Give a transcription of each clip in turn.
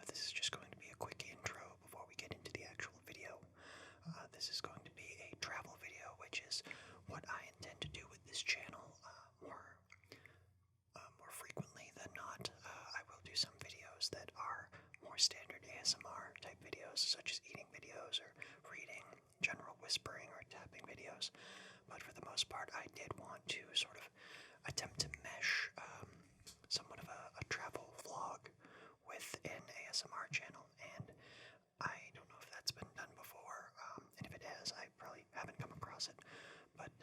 This is just going to be a quick intro before we get into the actual video. This is going to be a travel video, which is what I intend to do with this channel more frequently than not. I will do some videos that are more standard ASMR type videos, such as eating videos or reading, general whispering or tapping videos. But for the most part, I did want to sort of attempt to mesh somewhat of a travel vlog with an ASMR channel, and I don't know if that's been done before, and if it has, I probably haven't come across it, but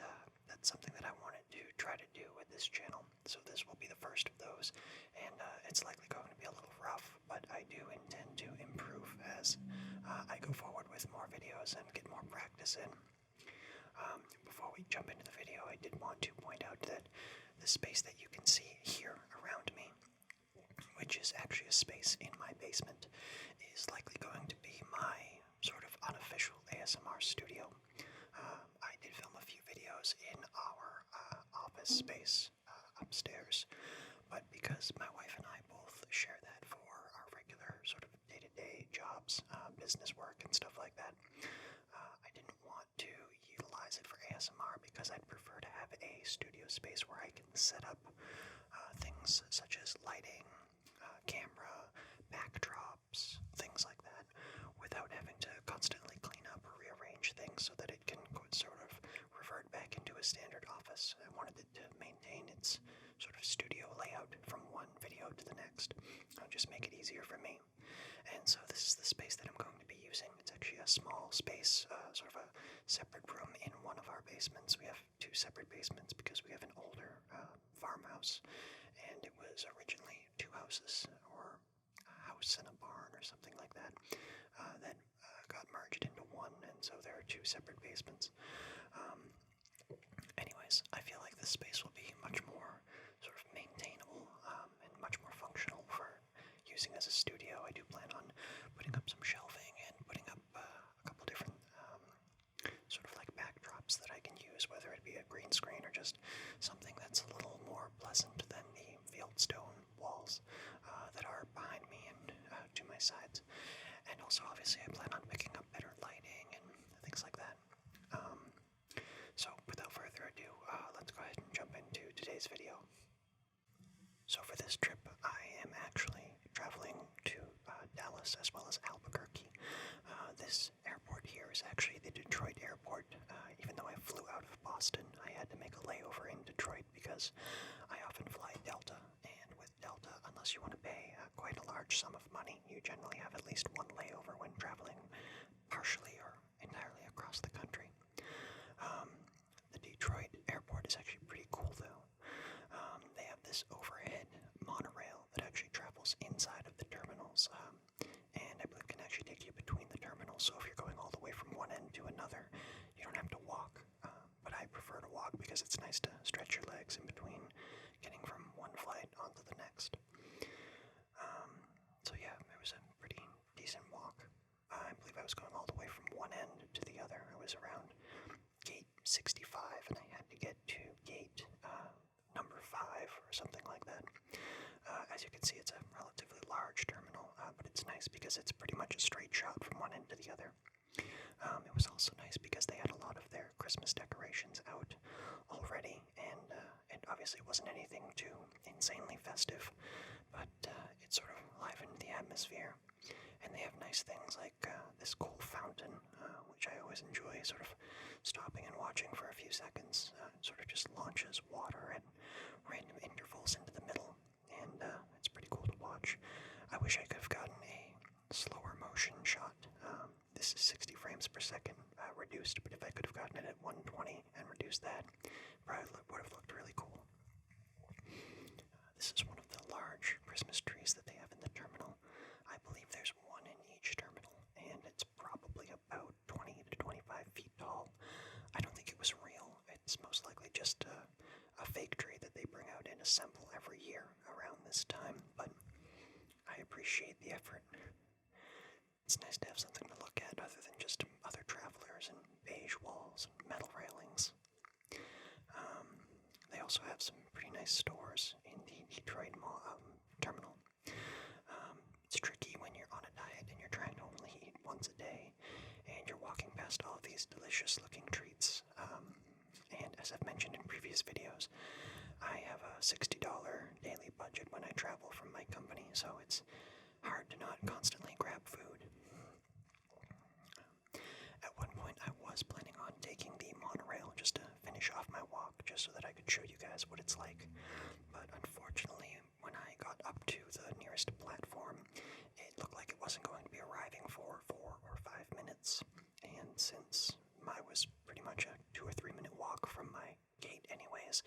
that's something that I wanted to try to do with this channel, so this will be the first of those, and it's likely going to be a little rough, but I do intend to improve as I go forward with more videos and get more practice in. Before we jump into the video, I did want to point out that the space that you can see here around me, which is actually a space in my basement, is likely going to be my sort of unofficial ASMR studio. I did film a few videos in our office space upstairs, but because my wife and I both share that for our regular sort of day-to-day jobs, business work and stuff like that, I didn't want to utilize it for ASMR because I'd prefer to have a studio space where I can set up things such as lighting, camera, backdrops, things like that, without having to constantly clean up or rearrange things so that it can sort of revert back into a standard office. I wanted it to maintain its sort of studio layout from one video to the next. I'll just make it easier for me. And so this is the space that I'm going to be using. It's actually a small space, sort of a separate room in one of our basements. We have two separate basements because we have an older farmhouse, and it was originally two houses, or a house and a barn or something like that, that got merged into one, and so there are two separate basements. Anyways, I feel like this space will be much more sort of maintainable and much more functional for using as a studio. I do plan on putting up some shelving and putting up a couple different sort of like backdrops that I can use, whether it be a green screen or just something that's a little more pleasant than the fieldstone walls that are behind me and to my sides. And also, obviously, I plan on picking up better lighting and things like that. So, without further ado, let's go ahead and jump into today's video. So for this trip, I am actually traveling to Dallas as well as Albuquerque. This airport here is actually the Detroit airport. Even though I flew out of Boston, I had to make a layover in Detroit because I often fly Delta, and with Delta, unless you want to pay quite a large sum of money, you generally have at least one layover when traveling partially or entirely across the country. The Detroit airport is actually pretty cool though. They have this overhead monorail that actually travels inside of the terminals, and I believe can actually take you between the terminals, so if you're going all the way from one end to another, you don't have to walk, but I prefer to walk because it's nice to stretch your legs in between getting from one flight onto the next. So yeah, it was a pretty decent walk. I believe I was going all the way from one end to the other. I was around gate 65, and I had to get to gate number 5 or something like that. As you can see, it's a relatively large terminal, but it's nice because it's pretty much a straight shot from one end to the other. It was also nice because they had a lot of their Christmas decorations out already, and it obviously wasn't anything too insanely festive, but it sort of livened the atmosphere. And they have nice things like this cool fountain, which I always enjoy sort of stopping and watching for a few seconds. It sort of just launches water at random intervals into the middle, and it's pretty cool to watch. I wish I could have gotten a slower motion shot. This is 60 frames per second reduced, but if I could have gotten it at 120 and reduced that, probably would have looked really cool. This is one of the large Christmas trees that they have in the terminal. I believe there's one in each terminal, and it's probably about 20 to 25 feet tall. I don't think it was real. It's most likely just a fake tree that they bring out and assemble every year around this time, but I appreciate the effort. It's nice to have something to look at other than just other travelers and beige walls and metal railings. They also have some pretty nice stores in the Detroit terminal. It's tricky when you're on these delicious looking treats. And as I've mentioned in previous videos, I have a $60 daily budget when I travel from my company, so it's hard to not constantly grab food. At one point, I was planning on taking the monorail just to finish off my walk, just so that I could show you guys what it's like. But unfortunately, when I got up to the nearest platform, it looked like it wasn't going to be arriving for 4 or 5 minutes. And since I was pretty much a 2 or 3 minute walk from my gate anyways,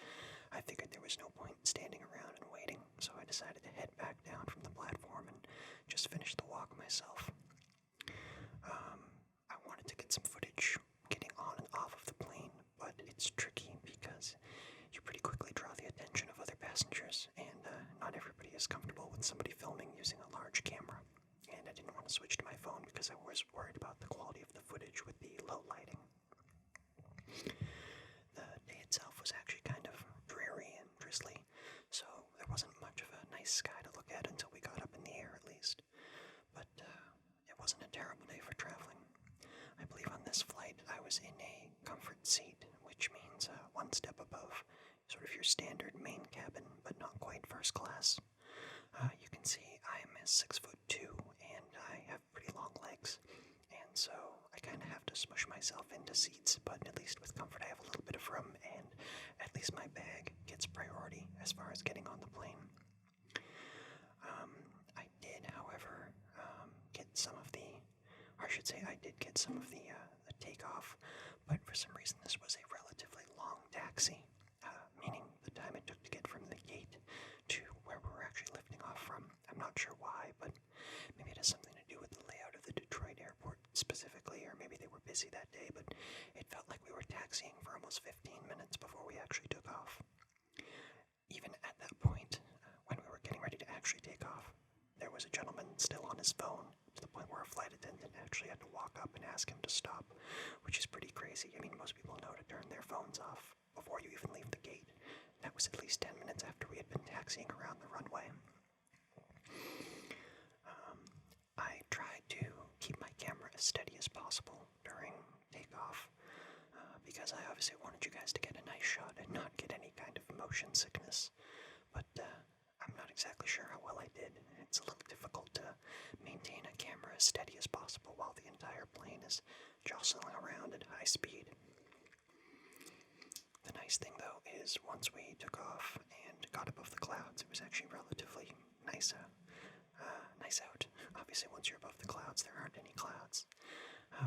I figured there was no point standing around and waiting, so I decided to head back down from the platform and just finish the walk myself. I wanted to get some footage getting on and off of the plane, but it's tricky because you pretty quickly draw the attention of other passengers, and not everybody is comfortable with somebody filming using a large camera. And I didn't want to switch to my phone because I was worried about the quality of the footage with the low lighting. The day itself was actually kind of dreary and drizzly, so there wasn't much of a nice sky to look at until we got up in the air at least. But it wasn't a terrible day for traveling. I believe on this flight I was in a comfort seat, which means one step above sort of your standard main cabin, but not quite first class. You can see I am 6'2", and I have pretty long legs, and so I kind of have to smush myself into seats, but at least with comfort I have a little bit of room, and at least my bag gets priority as far as getting on the plane. I did, however, get some of the, or I should say I did get some of the takeoff, but for some reason this was a relatively long taxi, meaning the time it took to get from the gate to where we were actually lifting off from. I'm not sure why, but maybe it has something to do with the layout of the Detroit airport specifically, or maybe they were busy that day, but it felt like we were taxiing for almost 15 minutes before we actually took off. Even at that point, when we were getting ready to actually take off, there was a gentleman still on his phone, to the point where a flight attendant actually had to walk up and ask him to stop, which is pretty crazy. I mean, most people know to turn their phones off before you even leave the gate. That was at least 10 minutes after we had been taxiing around the runway. I tried to keep my camera as steady as possible during takeoff, because I obviously wanted you guys to get a nice shot and not get any kind of motion sickness, but I'm not exactly sure how well I did. It's a little difficult to maintain a camera as steady as possible while the entire plane is jostling around at high speed. The nice thing, though, is once we took off and got above the clouds, it was actually relatively nice out. Obviously, once you're above the clouds, there aren't any clouds.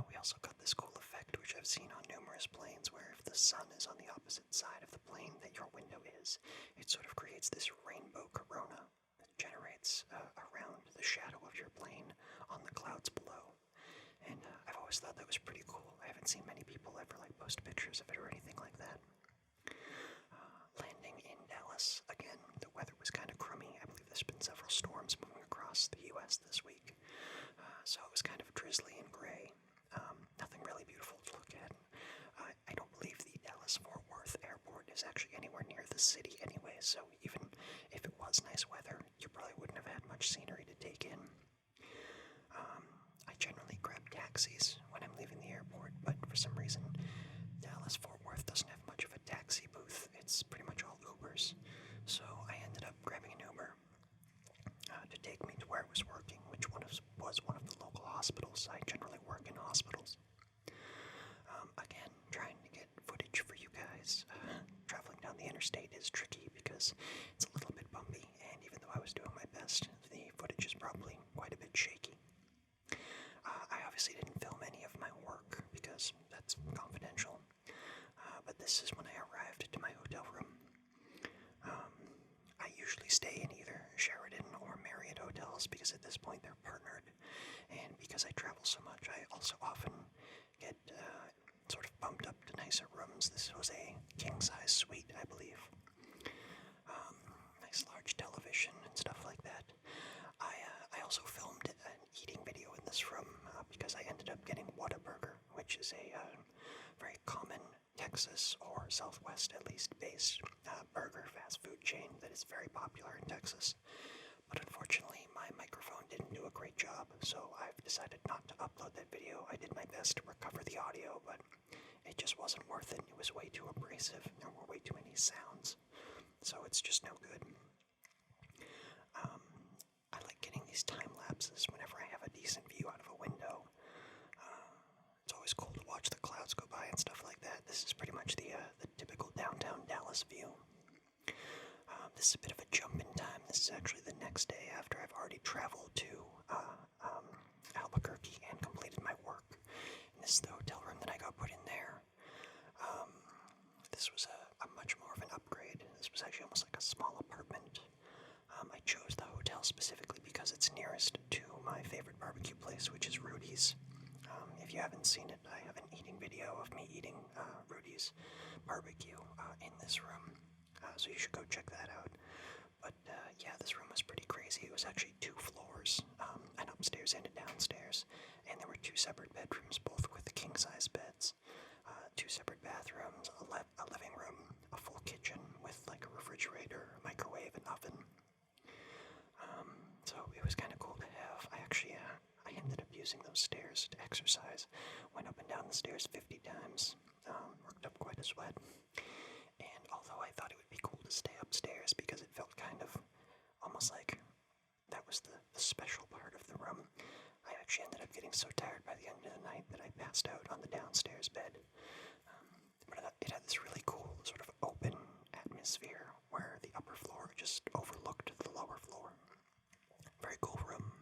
We also got this cool effect, which I've seen on numerous planes, where if the sun is on the opposite side of the plane that your window is, it sort of creates this rainbow corona that generates around the shadow of your plane on the clouds below. And I've always thought that was pretty cool. I haven't seen many people ever post pictures of it or anything like that. Landing in Dallas, again, the weather was kind of crummy. I believe there's been several storms moving across the U.S. this week, so it was kind of drizzly and gray. Nothing really beautiful to look at. I don't believe the Dallas-Fort Worth airport is actually anywhere near the city anyway, so even if it was nice weather, you probably wouldn't have had much scenery to take in. I generally grab taxis when I'm leaving the airport, but for some reason, Dallas-Fort Worth doesn't have much of a taxi booth. It's pretty much all Ubers, so I ended up grabbing an Uber to take me to where I was working, which was one of the local hospitals. I generally work in hospitals. Again, trying to get footage for you guys. Traveling down the interstate is tricky because it's a little bit bumpy, and even though I was doing my best, the footage is probably quite a bit shaky. I obviously didn't film any of my work because that's confidential, but this is when I arrived to my hotel room. I usually stay in either Sheraton or Marriott hotels because at this point they're partnered, and because I travel so much, I also often get sort of bumped up to nicer rooms. This was a king-size suite, I believe. Nice large television and stuff like that. I also filmed an eating video in this room because I ended up getting Whataburger, which is a very common Texas or Southwest at least based burger fast food chain that is very popular in Texas. But unfortunately, my microphone didn't do a great job, so I've decided not to upload that video. I did my my best to recover the audio, but it just wasn't worth it. It was way too abrasive. There were way too many sounds, so it's just no good. I like getting these time lapses whenever I have a decent view out of a window. It's always cool to watch the clouds go by and stuff like that. This is pretty much the typical downtown Dallas view. This is a bit of a jump in time. This is actually the next day after I've already traveled to Albuquerque and completed my work. And this is the hotel room that I got put in there. This was a much more of an upgrade. This was actually almost like a small apartment. I chose the hotel specifically because it's nearest to my favorite barbecue place, which is Rudy's. If you haven't seen it, I have an eating video of me eating Rudy's barbecue in this room, so you should go check that out. But yeah, this room was pretty crazy. It was actually 2 floors, an upstairs and a downstairs, and there were 2 separate bedrooms, both with king-size beds, 2 separate bathrooms, a living room, a full kitchen with like a refrigerator, a microwave, and oven. So it was kind of cool to have. I ended up using those stairs to exercise. Went up and down the stairs 50 times. Worked up quite a sweat. And although I thought it would be cool to stay upstairs because it felt kind of almost like that was the special part of the room, I actually ended up getting so tired by the end of the night that I passed out on the downstairs bed. But it had this really cool sort of open atmosphere where the upper floor just overlooked the lower floor. Very cool room.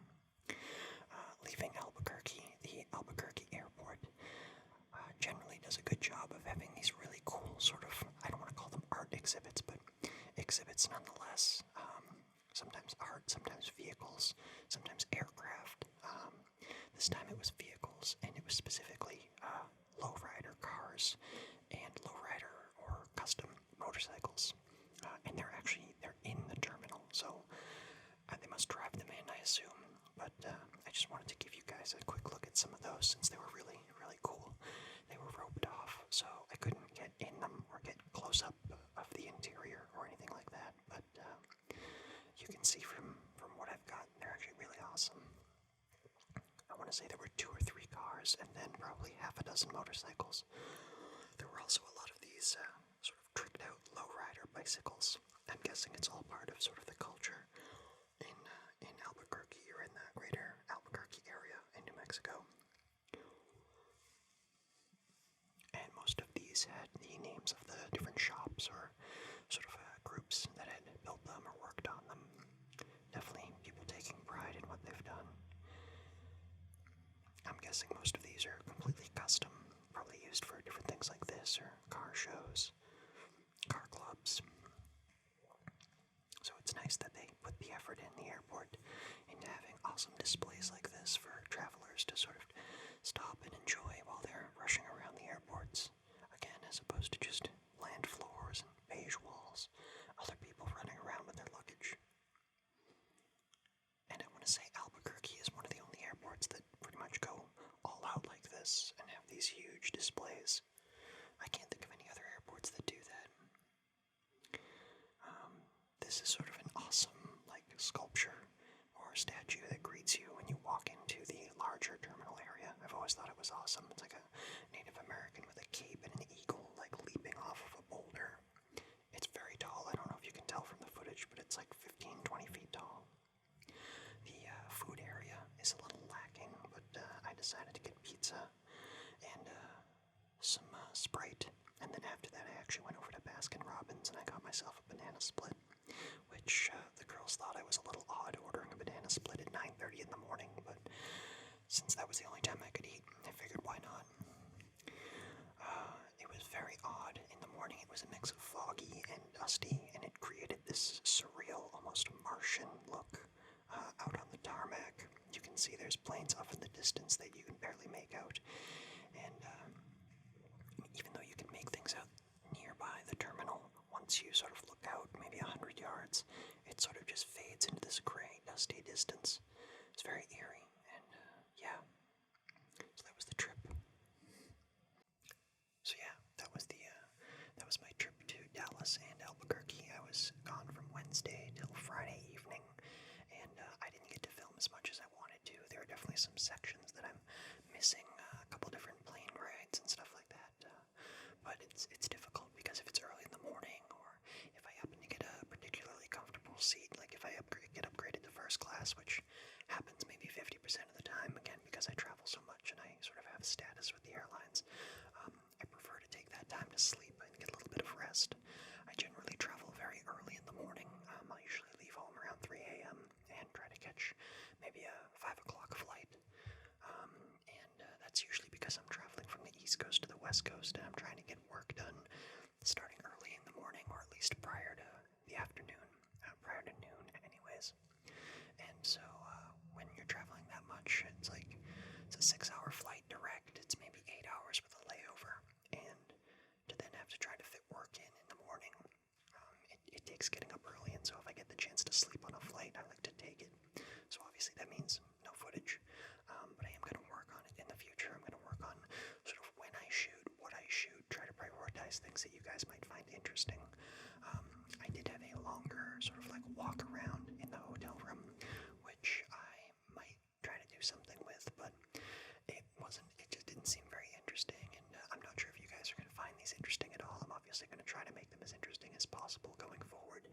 Leaving Albuquerque, the Albuquerque airport generally does a good job of having these really cool sort of, I don't want to call them art exhibits, but exhibits nonetheless. Sometimes art, sometimes vehicles, sometimes aircraft. This time it was vehicles, and it was specifically lowrider cars and lowrider or custom motorcycles. And they're in the terminal, so they must drive them in, I assume. But I just wanted to give you guys a quick look at some of those since they were really, really cool. They were roped off, so I couldn't get in them or get close up of the interior or anything like that. But you can see from what I've got, they're actually really awesome. I want to say there were 2 or 3 cars and then probably half a dozen motorcycles. There were also a lot of these sort of tricked out lowrider bicycles. I'm guessing it's all part of sort of the culture in Albuquerque or in the greater Albuquerque area in New Mexico. And most of these had the names of the different shops or sort of groups that had built them or worked on them. Definitely people taking pride in what they've done. I'm guessing most of these are completely custom, probably used for different things like this or car shows, car clubs. So it's nice that they put the effort in the airport into having awesome displays like this for travelers to sort of stop and enjoy while they're rushing around the airports. Again, as opposed to just land floors and beige walls, other people running around with their luggage. And I want to say Albuquerque is one of the only airports that pretty much go all out like this and have these huge displays. I can't think of any other airports that do that. This is sort of an awesome, like, sculpture or statue that greets you when you walk into the larger terminal area. I've always thought it was awesome. It's like a Native American with a cape and an eagle, like, leaping off of a boulder. It's very tall. I don't know if you can tell from the footage, but it's like 15, 20 feet tall. The food area is a little lacking, but I decided to get pizza and some Sprite. And then after that, I actually went over to Baskin-Robbins and I got myself a banana split, which the girls thought I was a little odd ordering a banana split at 9:30 in the morning, but since that was the only time I could eat, I figured why not. It was very odd. In the morning, it was a mix of foggy and dusty, and it created this surreal, almost Martian look out on the tarmac. You can see there's planes off in the distance that you can barely make out, and even though you can make things out nearby the terminal, once you sort of look out maybe 100 yards, it sort of just fades into this gray, dusty distance. It's very eerie, and yeah. So that was the trip. So yeah, that was my trip to Dallas and Albuquerque. I was gone from Wednesday till Friday evening, and I didn't get to film as much as I wanted to. There are definitely some sections that I'm missing, a couple different first class, which happens maybe 50% of the time, again, because I travel so much and I sort of have status with the airlines. I prefer to take that time to sleep and get a little bit of rest. I generally travel very early in the morning. I'll usually leave home around 3 a.m. and try to catch maybe a 5 o'clock flight. That's usually because I'm traveling from the East Coast to the West Coast, and I'm trying to get work done starting early in the morning, or at least prior to the afternoon, prior to noon anyways. And so when you're traveling that much, it's a 6-hour flight direct. It's maybe 8 hours with a layover, and to then have to try to fit work in the morning, it takes getting up early. And so if I get the chance to sleep on a flight, I like to take it. So obviously that means no footage, but I am going to work on it in the future. I'm going to work on sort of when I shoot, what I shoot, try to prioritize things that you guys might find interesting. I did have a longer sort of like walk around in the hotel room, which I might try to do something with, but it just didn't seem very interesting, and I'm not sure if you guys are going to find these interesting at all. I'm obviously going to try to make them as interesting as possible going forward,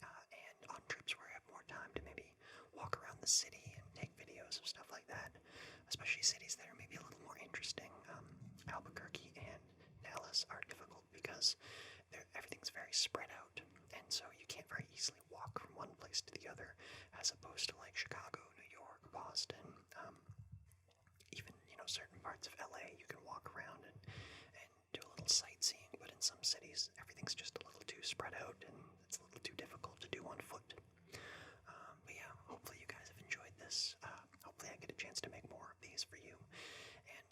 and on trips where I have more time to maybe walk around the city and take videos of stuff like that, especially cities that are maybe a little more interesting. Albuquerque and Dallas are difficult because everything's very spread out, and so you can't very easily walk from one place to the other, as opposed to like Chicago, New York, Boston, even certain parts of LA. You can walk around and do a little sightseeing, but in some cities everything's just a little too spread out, and it's a little too difficult to do on foot. But yeah, hopefully you guys have enjoyed this. Hopefully I get a chance to make more of these for you. And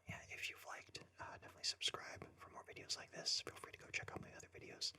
yeah, if you've liked, definitely subscribe for more videos like this. Feel free to go check out my other videos.